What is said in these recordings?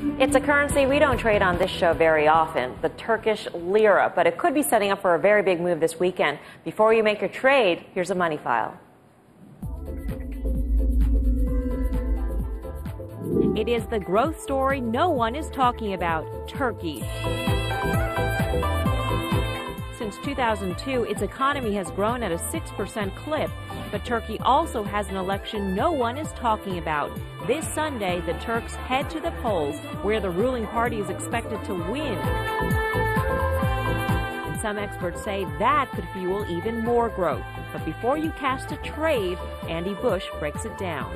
It's a currency we don't trade on this show very often, the Turkish lira, but it could be setting up for a very big move this weekend. Before you make your trade, here's a money file. It is the growth story no one is talking about, Turkey. Since 2002, its economy has grown at a 6% clip, but Turkey also has an election no one is talking about. This Sunday, the Turks head to the polls, where the ruling party is expected to win. And some experts say that could fuel even more growth. But before you cast a trade, Andy Bush breaks it down.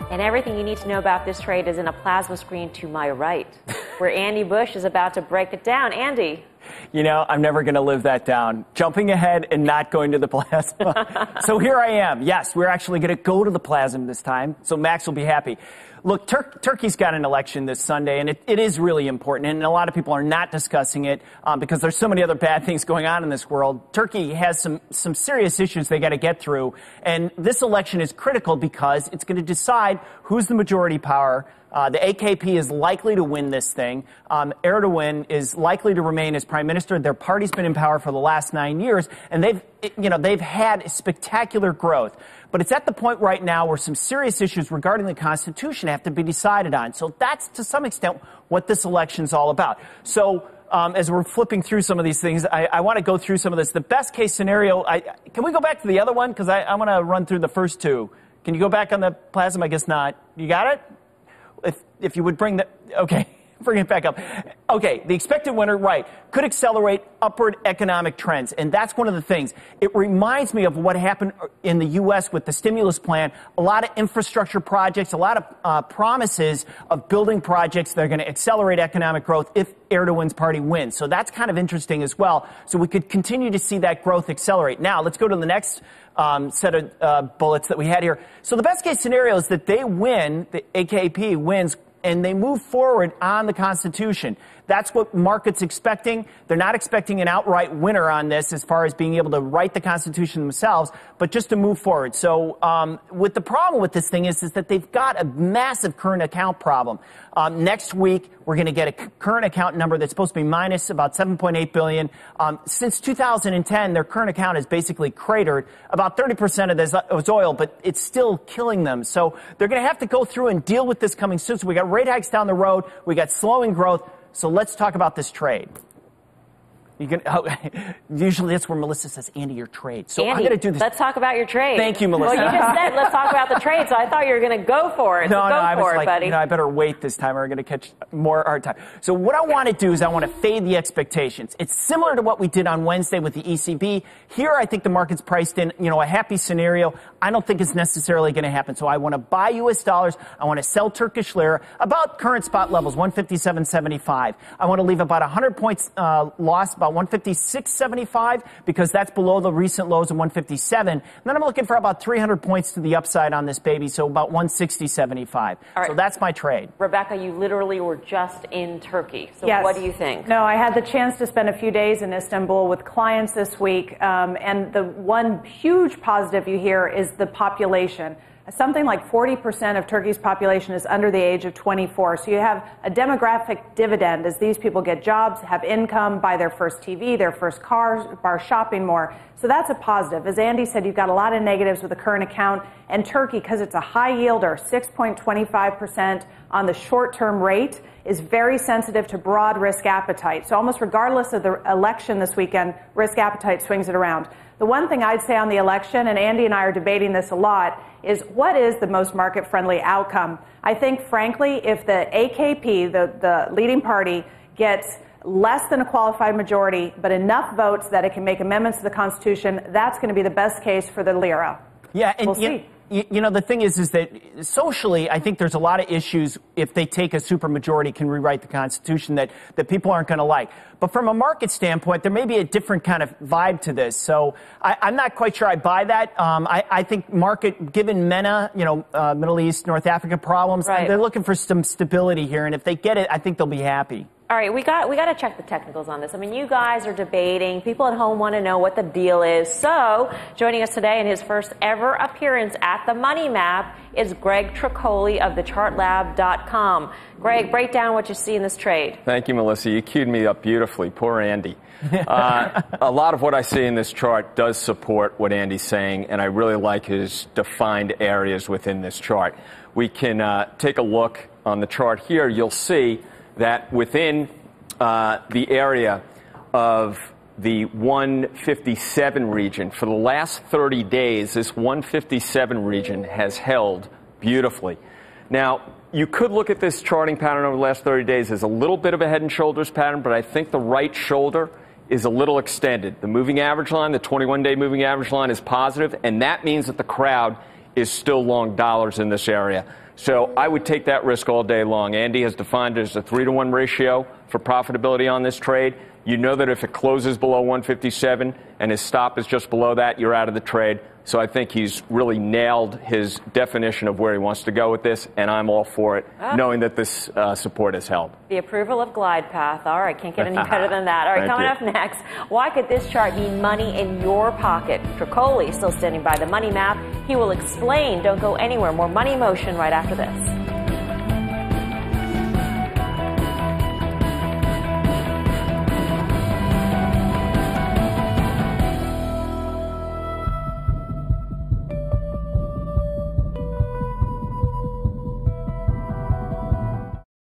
And everything you need to know about this trade is in a plasma screen to my right, where Andy Bush is about to break it down. Andy. You know, I'm never going to live that down. Jumping ahead and not going to the plasma. So here I am. Yes, we're actually going to go to the plasma this time, so Max will be happy. Look, Turkey's got an election this Sunday, and it is really important, and a lot of people are not discussing it because there's so many other bad things going on in this world. Turkey has some serious issues they got to get through, and this election is critical because it's going to decide who's the majority power. The AKP is likely to win this thing. Erdogan is likely to remain as prime minister. Their party's been in power for the last 9 years, and they've had spectacular growth. But it's at the point right now where some serious issues regarding the Constitution have to be decided on. So that's, to some extent, what this election's all about. So as we're flipping through some of these things, I want to go through some of this. The best case scenario, can we go back to the other one? Because I want to run through the first two. Can you go back on the plasma? I guess not. You got it? If you would bring the, okay, bring it back up. Okay, the expected winner, right, could accelerate upward economic trends. And that's one of the things. It reminds me of what happened in the U.S. with the stimulus plan. A lot of infrastructure projects, a lot of promises of building projects that are going to accelerate economic growth if Erdogan's party wins. So that's kind of interesting as well. So we could continue to see that growth accelerate. Now, let's go to the next set of bullets that we had here. So the best case scenario is that they win, the AKP wins, and they move forward on the Constitution. That's what market's expecting. They're not expecting an outright winner on this as far as being able to write the Constitution themselves, but just to move forward. So with the problem with this thing is that they've got a massive current account problem. Next week, we're going to get a current account number that's supposed to be minus about $7.8 billion. Since 2010, their current account has basically cratered. About 30% of this was oil, but it's still killing them. So they're going to have to go through and deal with this coming soon. So we got rate hikes down the road. We got slowing growth. So let's talk about this trade. Usually that's where Melissa says, Andy, your trade. So Andy, I'm going to do this. Let's talk about your trade. Thank you, Melissa. Well, you just said let's talk about the trade, so I thought you were going to go for it. No, so I was like, buddy. I better wait this time or I'm going to catch more hard time. So what I want to do is I want to fade the expectations. It's similar to what we did on Wednesday with the ECB. Here, I think the market's priced in, a happy scenario. I don't think it's necessarily going to happen. So I want to buy U.S. dollars. I want to sell Turkish lira about current spot levels, 157.75. I want to leave about 100 points loss, about 156.75, because that's below the recent lows of 157. And then I'm looking for about 300 points to the upside on this baby, so about 160.75. Right. So that's my trade. Rebecca, you literally were just in Turkey. So yes. What do you think? No, I had the chance to spend a few days in Istanbul with clients this week, and the one huge positive you hear is the population. Something like 40% of Turkey's population is under the age of 24. So you have a demographic dividend as these people get jobs, have income, buy their first TV, their first car, bar shopping more. So that's a positive. As Andy said, you've got a lot of negatives with the current account. And Turkey, because it's a high yielder, 6.25% on the short-term rate, is very sensitive to broad risk appetite. So almost regardless of the election this weekend, risk appetite swings it around. The one thing I'd say on the election, and Andy and I are debating this a lot, is what is the most market-friendly outcome? I think, frankly, if the AKP, the leading party, gets less than a qualified majority, but enough votes that it can make amendments to the Constitution, that's going to be the best case for the lira. Yeah, and we'll see. The thing is that socially, I think there's a lot of issues if they take a supermajority can rewrite the Constitution that people aren't going to like. But from a market standpoint, there may be a different kind of vibe to this. So I'm not quite sure I buy that. I think market, given MENA, Middle East, North Africa problems, right, they're looking for some stability here. And if they get it, I think they'll be happy. All right, we got to check the technicals on this. I mean, you guys are debating. People at home want to know what the deal is. So, joining us today in his first ever appearance at the Money Map is Greg Tricoli of thechartlab.com. Greg, break down what you see in this trade. Thank you, Melissa. You queued me up beautifully. Poor Andy. A lot of what I see in this chart does support what Andy's saying, and I really like his defined areas within this chart. We can take a look on the chart here. You'll see that within the area of the 157 region, for the last 30 days, this 157 region has held beautifully. Now, you could look at this charting pattern over the last 30 days as a little bit of a head and shoulders pattern, but I think the right shoulder is a little extended. The moving average line, the 21-day moving average line is positive, and that means that the crowd is still long dollars in this area. So I would take that risk all day long. Andy has defined it as a 3-to-1 ratio for profitability on this trade. You know that if it closes below 157 and his stop is just below that, you're out of the trade. So I think he's really nailed his definition of where he wants to go with this, and I'm all for it, knowing that this support is held. The approval of glide path. All right, can't get any better than that. All right, coming up next, why could this chart mean money in your pocket? Tricoli still standing by the Money Map. He will explain. Don't go anywhere. More Money Motion right after this.